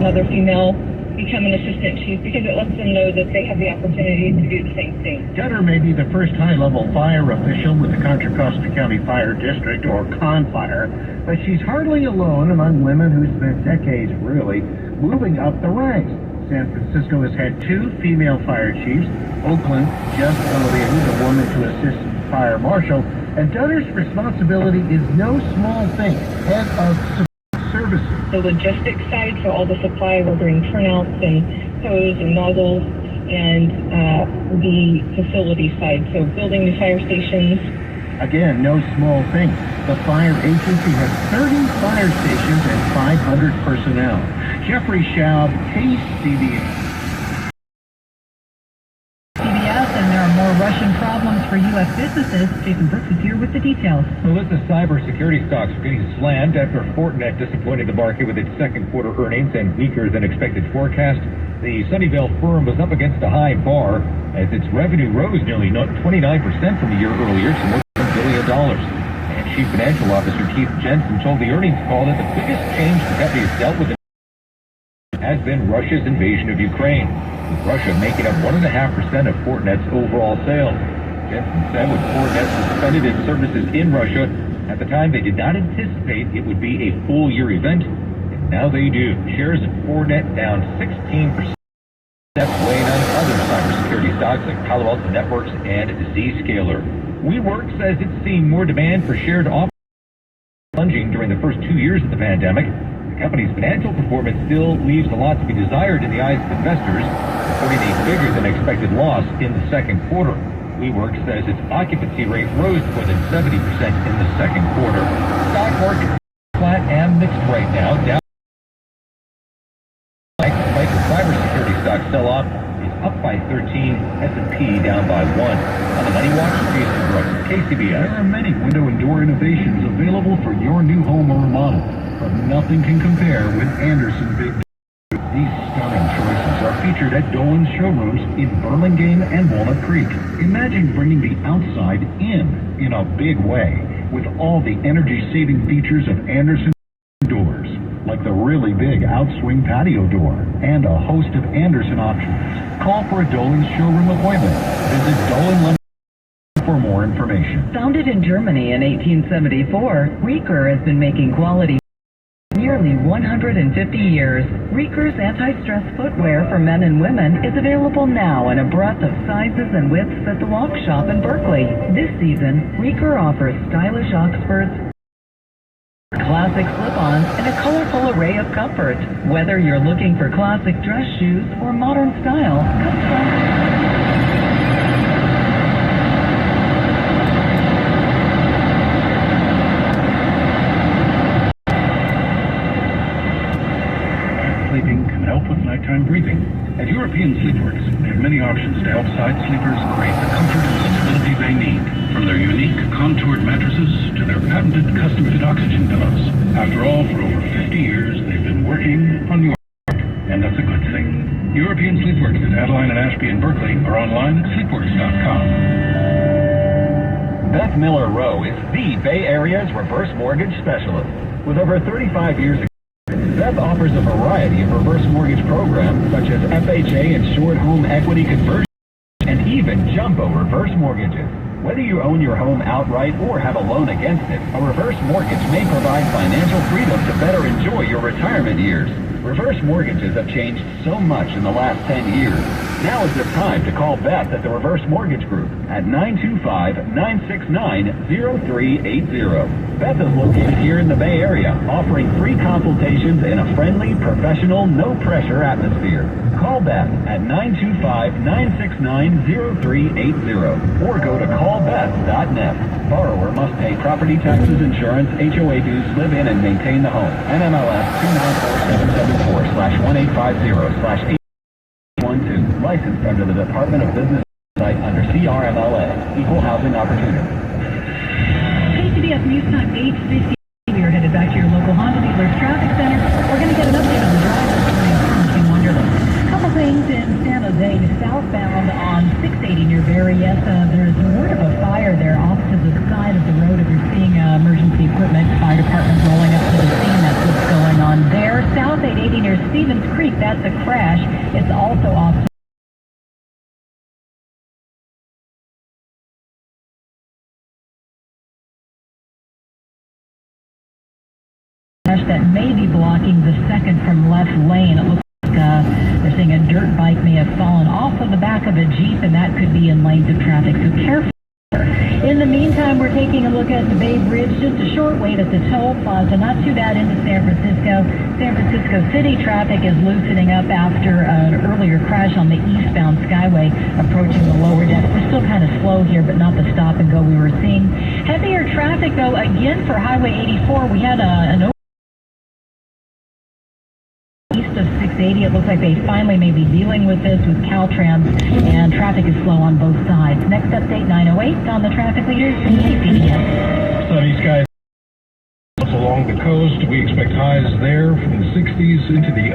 another female become an assistant chief because it lets them know that they have the opportunity to do the same thing. Gunner may be the first high-level fire official with the Contra Costa County Fire District, or CON Fire, but she's hardly alone among women who spent decades, really, moving up the ranks. San Francisco has had 2 female fire chiefs. Oakland just elevated a woman to assistant fire marshal, and Gunner's responsibility is no small thing. Head of services. The logistics side, so all the supply, ordering turnouts and hose and nozzles, and the facility side, so building new fire stations. Again, no small thing. The fire agency has 30 fire stations and 500 personnel. Jeffrey Schaub, KCBS. And there are more Russian problems for U.S. businesses. Jason Brooks is here with the details. Melissa, cybersecurity stocks are getting slammed after Fortinet disappointed the market with its second quarter earnings and weaker than expected forecast. The Sunnyvale firm was up against a high bar as its revenue rose nearly 29% from a year earlier to more than $1 billion. And Chief Financial Officer Keith Jensen told the earnings call that the biggest change the company has dealt with has been Russia's invasion of Ukraine, with Russia making up 1.5% of Fortinet's overall sales. Jensen said when Fortinet suspended its services in Russia, at the time they did not anticipate it would be a full-year event, and now they do. Shares of Fortinet down 16%, weighing on other cybersecurity stocks like Palo Alto Networks and Zscaler. WeWork says it's seeing more demand for shared office plunging during the first 2 years of the pandemic. The company's financial performance still leaves a lot to be desired in the eyes of investors, reporting a bigger than expected loss in the second quarter. WeWork says its occupancy rate rose to more than 70% in the second quarter. Stock market flat and mixed right now. Down despite the cybersecurity stock sell-off is up by 13, S&P down by 1. On the Money Watch, Jason Brooks, KCBS. There are many window and door innovations available for your new home or remodel, but nothing can compare with Anderson Big. These stunning choices are featured at Dolan's showrooms in Burlingame and Walnut Creek. Imagine bringing the outside in a big way with all the energy-saving features of Anderson doors, like the really big outswing patio door and a host of Anderson options. Call for a Dolan's showroom appointment. Visit Dolan for more information. Founded in Germany in 1874, Rieker has been making quality nearly 150 years. Rieker's anti-stress footwear for men and women is available now in a breadth of sizes and widths at the Walk Shop in Berkeley. This season, Rieker offers stylish Oxfords, classic slip-ons, and a colorful array of comfort. Whether you're looking for classic dress shoes or modern style, come try. Sleeping can help with nighttime breathing. At European Sleepworks, they have many options to help side sleepers create the comfort and stability they need. From their unique contoured mattresses to their patented custom-fit oxygen pillows. After all, for over 50 years, they've been working on your heart, and that's a good thing. European Sleepworks at Adeline and Ashby in Berkeley are online at sleepworks.com. Beth Miller Rowe is the Bay Area's reverse mortgage specialist. With over 35 years of Beth offers a variety of reverse mortgage programs such as FHA insured home equity conversion and even jumbo reverse mortgages. Whether you own your home outright or have a loan against it, a reverse mortgage may provide financial freedom to better enjoy your retirement years. Reverse mortgages have changed so much in the last 10 years. Now is the time to call Beth at the Reverse Mortgage Group at 925-969-0380. Beth is located here in the Bay Area, offering free consultations in a friendly, professional, no-pressure atmosphere. Call Beth at 925-969-0380 or go to callbeth.net. Borrower must pay property taxes, insurance, HOA dues, live in and maintain the home. NMLS 294774/1850/812. Licensed under the Department of Business site under CRMLA. Equal Housing Opportunity. KCBS News Time 8:50. We are headed back to your local Honda dealer's traffic center. We're going to get an update on the drivers in Wonderland. Couple things in San Jose, southbound on 680 near Berryessa. There's word of a fire there off to the side of the road. If you're seeing emergency equipment, fire department rolling up to the scene, that's what's going on there. South 880 near near Stevens Creek. That's a crash. It's also off that may be blocking the second from left lane. It looks like they're saying a dirt bike may have fallen off of the back of a Jeep, and that could be in lanes of traffic, so careful. In the meantime, we're taking a look at the Bay Bridge, just a short wait at the toll plaza, not too bad into San Francisco. San Francisco City traffic is loosening up after an earlier crash on the eastbound Skyway approaching the lower deck. We're still kind of slow here, but not the stop and go we were seeing. Heavier traffic, though, again for Highway 84. We had an east of 680. It looks like they finally may be dealing with this with Caltrans, and traffic is slow on both sides. Next update, 9:08 on the traffic leaders, KPDS. Sunny skies along the coast. We expect highs there from the 60s into the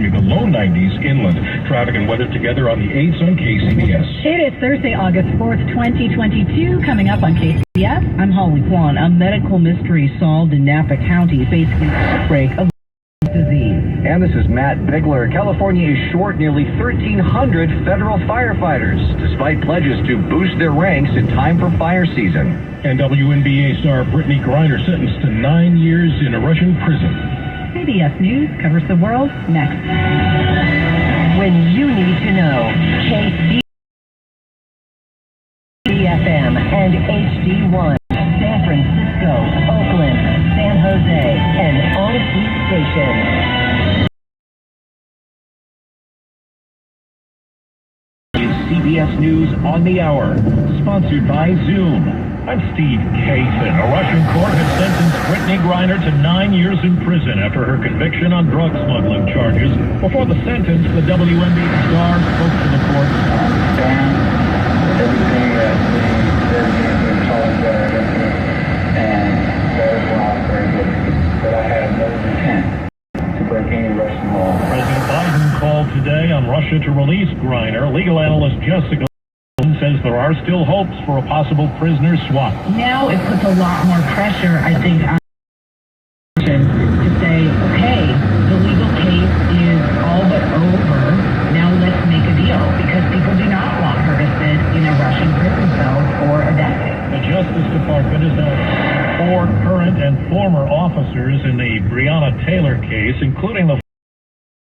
the low 90s inland. Traffic and weather together on the 8s on KCBS. It is Thursday, August 4th, 2022. Coming up on KCBS, I'm Holly Kwan. A medical mystery solved in Napa County facing an outbreak of disease. And this is Matt Bigler. California is short nearly 1,300 federal firefighters, despite pledges to boost their ranks in time for fire season. And WNBA star Brittany Griner sentenced to 9 years in a Russian prison. CBS News covers the world next. When you need to know, KCBFM and HD1, San Francisco, Oakland, San Jose, and Odyssey Station. CBS News on the Hour, sponsored by Zoom. I'm Steve Kaysen. A Russian court has sentenced Brittany Griner to 9 years in prison after her conviction on drug smuggling charges. Before the sentence, the WNBA star spoke to the court. Everything that been told against me, and that is why I'm very guilty. But I had no intent to break any Russian law. President Biden called today on Russia to release Griner. Legal analyst Jessica says there are still hopes for a possible prisoner swap. Now it puts a lot more pressure, I think, on to say, okay, the legal case is all but over. Now let's make a deal, because people do not want her to sit in a Russian prison cell for a decade. The Justice Department has had 4 current and former officers in the Breonna Taylor case, including the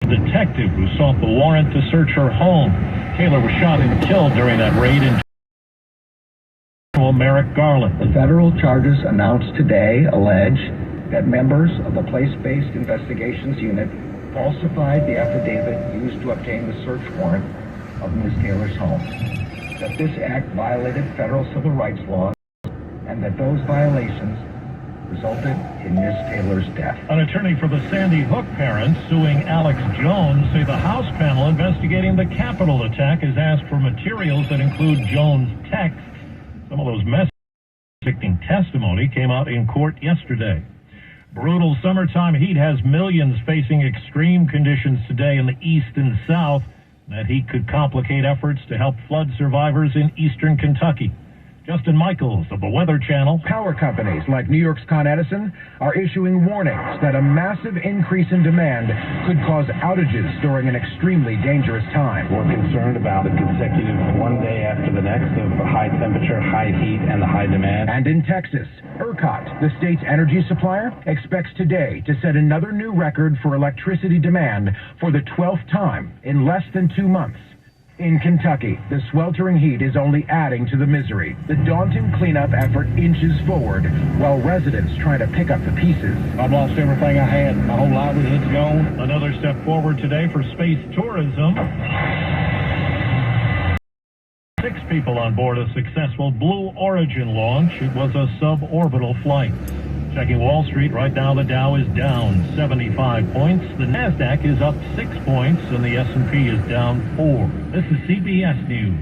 detective who sought the warrant to search her home. Taylor was shot and killed during that raid in Merrick Garland. The federal charges announced today allege that members of the Place-Based Investigations Unit falsified the affidavit used to obtain the search warrant of Ms. Taylor's home. That this act violated federal civil rights laws, and that those violations resulted in Ms. Taylor's death. An attorney for the Sandy Hook parents suing Alex Jones say the House panel investigating the Capitol attack has asked for materials that include Jones' texts. Some of those messages conflicting testimony came out in court yesterday. Brutal summertime heat has millions facing extreme conditions today in the east and south. That heat could complicate efforts to help flood survivors in eastern Kentucky. Justin Michaels of the Weather Channel. Power companies like New York's Con Edison are issuing warnings that a massive increase in demand could cause outages during an extremely dangerous time. We're concerned about the consecutive one day after the next of high temperature, high heat, and the high demand. And in Texas, ERCOT, the state's energy supplier, expects today to set another new record for electricity demand for the 12th time in less than 2 months. In Kentucky, the sweltering heat is only adding to the misery. The daunting cleanup effort inches forward, while residents try to pick up the pieces. I've lost everything I had. My whole livelihood's gone. Another step forward today for space tourism. 6 people on board a successful Blue Origin launch. It was a suborbital flight. Checking Wall Street right now, the Dow is down 75 points. The NASDAQ is up 6 points, and the S&P is down 4. This is CBS News.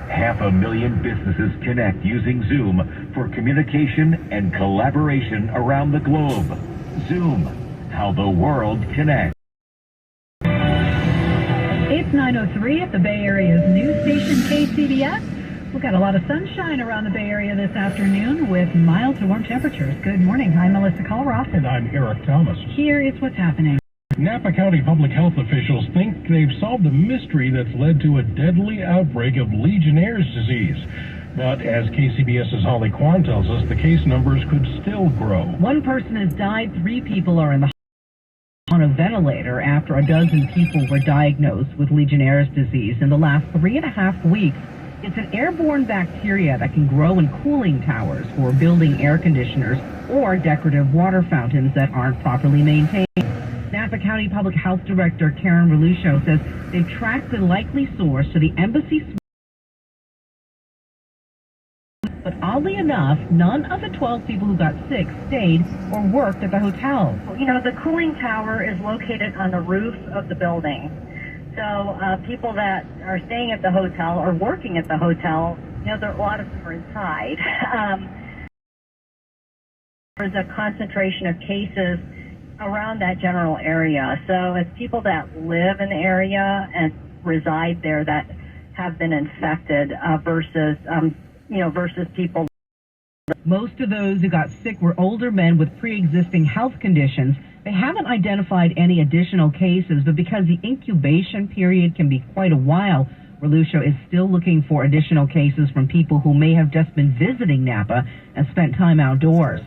500,000 businesses connect using Zoom for communication and collaboration around the globe. Zoom, how the world connects. It's 9:03 at the Bay Area's news station KCBS. We've got a lot of sunshine around the Bay Area this afternoon with mild to warm temperatures. Good morning. I'm Melissa Colroth. And I'm Eric Thomas. Here is what's happening. Napa County public health officials think they've solved the mystery that's led to a deadly outbreak of Legionnaire's disease. But as KCBS's Holly Kwan tells us, the case numbers could still grow. One person has died. 3 people are in the on a ventilator after a dozen people were diagnosed with Legionnaire's disease in the last 3.5 weeks. It's an airborne bacteria that can grow in cooling towers for building air conditioners or decorative water fountains that aren't properly maintained. Napa County Public Health Director Karen Reluccio says they've tracked the likely source to the embassy suite. But oddly enough, none of the 12 people who got sick stayed or worked at the hotel. You know, the cooling tower is located on the roof of the building. So people that are staying at the hotel or working at the hotel, you know, a lot of them are inside. There's a concentration of cases around that general area. So it's people that live in the area and reside there that have been infected versus people. Most of those who got sick were older men with pre-existing health conditions. They haven't identified any additional cases, but because the incubation period can be quite a while, Reluccio is still looking for additional cases from people who may have just been visiting Napa and spent time outdoors.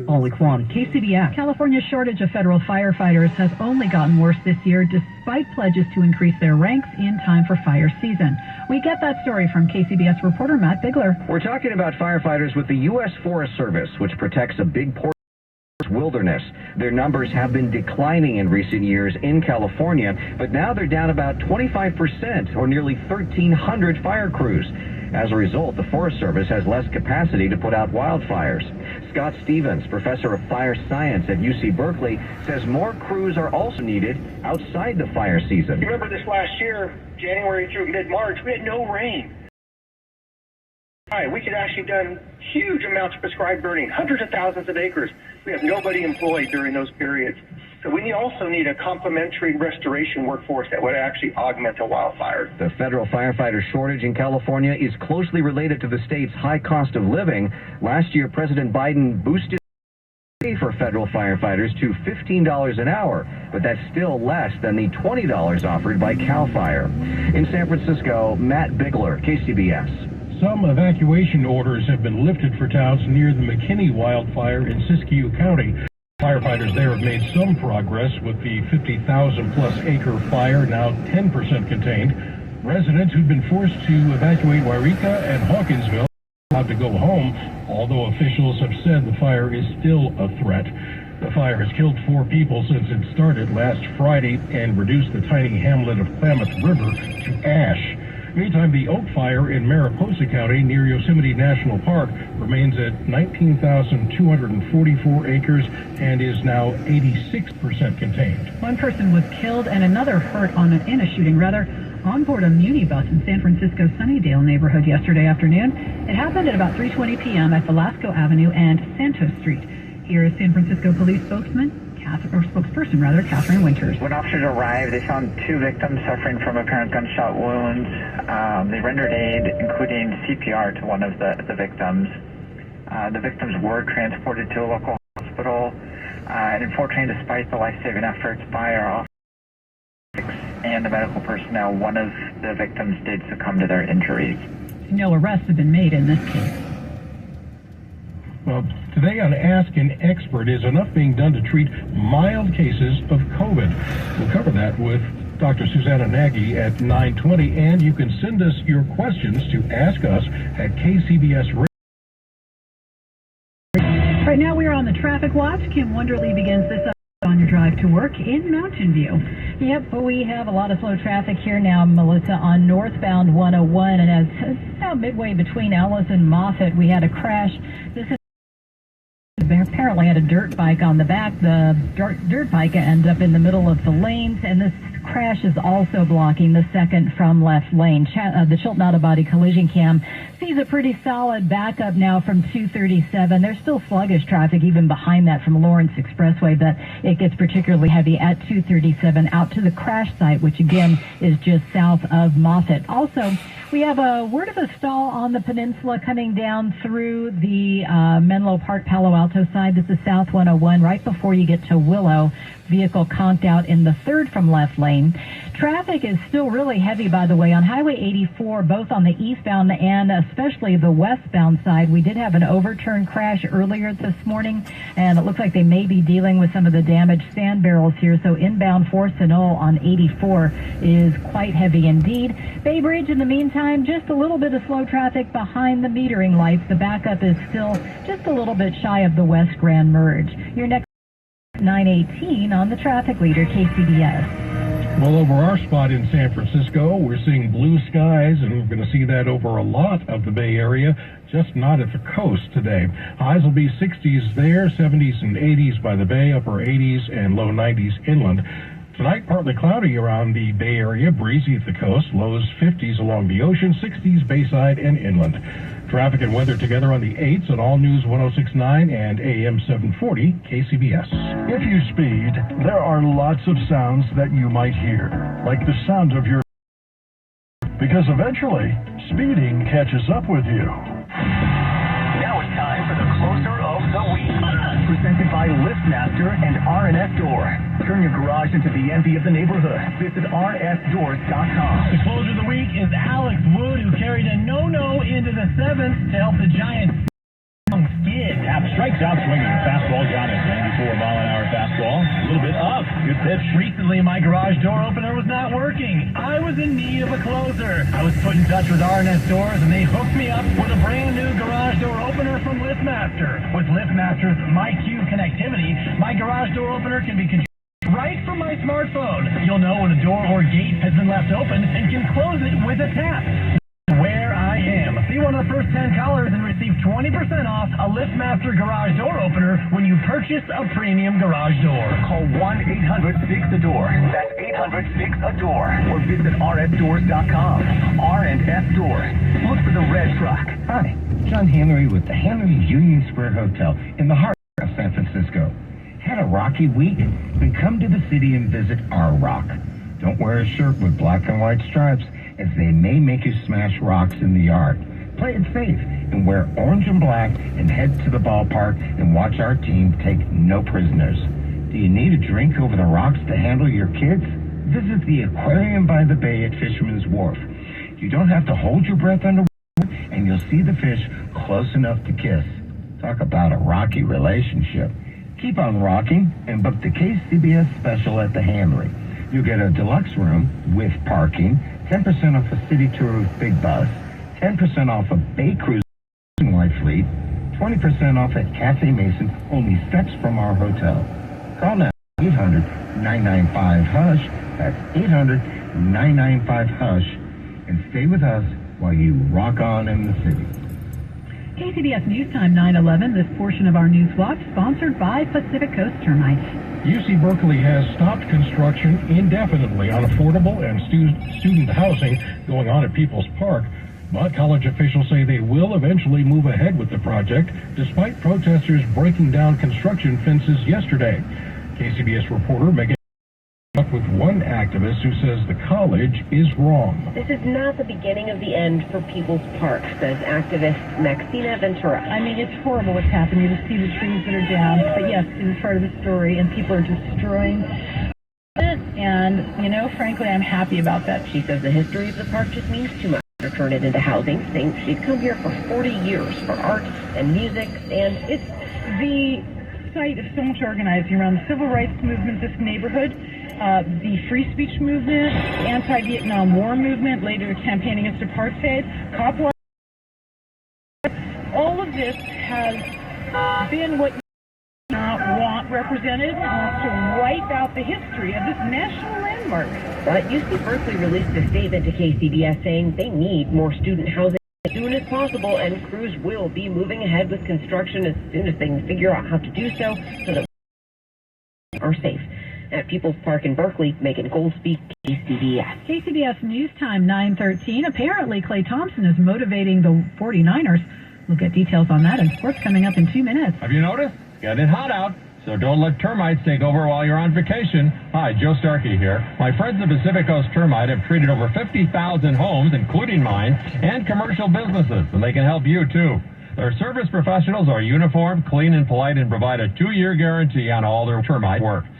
Holly Kwan, KCBS. California's shortage of federal firefighters has only gotten worse this year, despite pledges to increase their ranks in time for fire season. We get that story from KCBS reporter Matt Bigler. We're talking about firefighters with the U.S. Forest Service, which protects a big portion of the wilderness. Their numbers have been declining in recent years in California, but now they're down about 25%, or nearly 1,300 fire crews. As a result, the Forest Service has less capacity to put out wildfires. Scott Stevens, professor of fire science at UC Berkeley, says more crews are also needed outside the fire season. Remember this last year, January through mid-March, we had no rain. We could actually done huge amounts of prescribed burning, hundreds of thousands of acres. We have nobody employed during those periods. So we also need a complementary restoration workforce that would actually augment the wildfires. The federal firefighter shortage in California is closely related to the state's high cost of living. Last year, President Biden boosted pay for federal firefighters to $15 an hour, but that's still less than the $20 offered by CAL FIRE. In San Francisco, Matt Bigler, KCBS. Some evacuation orders have been lifted for towns near the McKinney wildfire in Siskiyou County. Firefighters there have made some progress with the 50,000-plus acre fire now 10% contained. Residents who've been forced to evacuate Wairika and Hawkinsville are allowed to go home, although officials have said the fire is still a threat. The fire has killed 4 people since it started last Friday and reduced the tiny hamlet of Klamath River to ash. Meantime, the Oak Fire in Mariposa County near Yosemite National Park remains at 19,244 acres and is now 86% contained. One person was killed and another hurt in a shooting, on board a Muni bus in San Francisco's Sunnydale neighborhood yesterday afternoon. It happened at about 3:20 p.m. at Velasco Avenue and Santos Street. Here is San Francisco police spokesperson Catherine Winters. When officers arrived, they found 2 victims suffering from apparent gunshot wounds. They rendered aid, including CPR, to one of the victims. The victims were transported to a local hospital, and unfortunately, despite the life-saving efforts by our officers and the medical personnel, one of the victims did succumb to their injuries. No arrests have been made in this case. Well, today on Ask an Expert, is enough being done to treat mild cases of COVID? We'll cover that with Dr. Susanna Nagy at 9:20, and you can send us your questions to ask us at KCBS Radio. Right now we are on the traffic watch. Kim Wonderly begins this up on your drive to work in Mountain View. Yep, we have a lot of slow traffic here now, Melissa, on northbound 101, and as about midway between Ellis and Moffett, we had a crash. This apparently had a dirt bike on the back. The dirt bike ended up in the middle of the lanes, and this crash is also blocking the second from left lane. The Chilton Auto Body collision cam sees a pretty solid backup now from 237. There's still sluggish traffic even behind that from Lawrence Expressway, but it gets particularly heavy at 237 out to the crash site, which again is just south of Moffett. Also, we have a word of a stall on the peninsula coming down through the Menlo Park Palo Alto side. This is South 101 right before you get to Willow. Vehicle conked out in the third from left lane. Traffic is still really heavy, by the way, on Highway 84, both on the eastbound and especially the westbound side. We did have an overturned crash earlier this morning, and it looks like they may be dealing with some of the damaged sand barrels here. So inbound for Sunol on 84 is quite heavy indeed. Bay Bridge, in the meantime, just a little bit of slow traffic behind the metering lights. The backup is still just a little bit shy of the West Grand Merge. Your next 918 on the traffic leader, KCBS. Well, over our spot in San Francisco, we're seeing blue skies, and we're going to see that over a lot of the Bay Area, just not at the coast today. Highs will be 60s there, 70s and 80s by the Bay, upper 80s and low 90s inland. Tonight, partly cloudy around the Bay Area, breezy at the coast, lows 50s along the ocean, 60s Bayside and inland. Traffic and weather together on the 8s at All News 106.9 and AM 740 KCBS. If you speed, there are lots of sounds that you might hear, like the sound of your... Because eventually, speeding catches up with you. Now it's time for the Closer of the Week. Presented by LiftMaster and R&S Door. Turn your garage into the envy of the neighborhood. Visit rsdoors.com. The Closer of the Week is Alex Wood, who carried a no-no into the 7th to help the Giants skid. Half strikes out swinging a fastball. Giannis, 94-mile-an-hour fastball. A little bit up. Good pitch. Recently, my garage door opener was not working. I was in need of a closer. I was put in touch with R&S Doors, and they hooked me up with a brand new garage door opener from LiftMaster. With LiftMaster's MyQ connectivity, my garage door opener can be controlled right from my smartphone. You'll know when a door or gate has been left open and can close it with a tap. Where I am. Be one of the first 10 callers and receive 20% off a LiftMaster garage door opener when you purchase a premium garage door. Call 1-800-FIX-A-DOOR. That's 800-FIX-A-DOOR. Or visit rsdoors.com. R&S Doors. Look for the red truck. Hi, John Henry with the Henry Union Square Hotel in the heart of San Francisco. Had a rocky week? Then come to the city and visit our rock. Don't wear a shirt with black and white stripes, as they may make you smash rocks in the yard. Play it safe and wear orange and black and head to the ballpark and watch our team take no prisoners. Do you need a drink over the rocks to handle your kids? Visit the aquarium by the bay at Fisherman's Wharf. You don't have to hold your breath underwater, and you'll see the fish close enough to kiss. Talk about a rocky relationship. Keep on rocking and book the KCBS special at the Henry. You'll get a deluxe room with parking, 10% off a city tour with Big Bus, 10% off a Bay Cruise White Fleet, 20% off at Cafe Mason, only steps from our hotel. Call now, 800-995-HUSH. That's 800-995-HUSH. And stay with us while you rock on in the city. KCBS News Time 9/11. This portion of our news watch sponsored by Pacific Coast Termites. UC Berkeley has stopped construction indefinitely on affordable and student housing going on at People's Park, but college officials say they will eventually move ahead with the project despite protesters breaking down construction fences yesterday. KCBS reporter Megan up with one activist who says the college is wrong. This is not the beginning of the end for People's Park, says activist Maxina Ventura. I mean, it's horrible what's happening. You see the trees that are down, but yes, it is part of the story, and people are destroying it, and, you know, frankly, I'm happy about that. She says the history of the park just means too much to turn it into housing, saying she's come here for 40 years for art and music, and it's the site of so much organizing around the civil rights movement, this neighborhood, the free speech movement, anti-Vietnam War movement, later campaigning against apartheid, cop law. All of this has been what you not want represented, wants to wipe out the history of this national landmark. But UC Berkeley released a statement to KCBS saying they need more student housing as soon as possible, and crews will be moving ahead with construction as soon as they can figure out how to do so that are safe. at People's Park in Berkeley. Megan Goldsby, KCBS. KCBS News Time 9:13. Apparently, Klay Thompson is motivating the 49ers. We'll get details on that and sports coming up in 2 minutes. Have you noticed? It's getting hot out. So don't let termites take over while you're on vacation. Hi, Joe Starkey here. My friends at Pacific Coast Termite have treated over 50,000 homes, including mine, and commercial businesses, and they can help you too. Their service professionals are uniformed, clean, and polite, and provide a 2-year guarantee on all their termite work.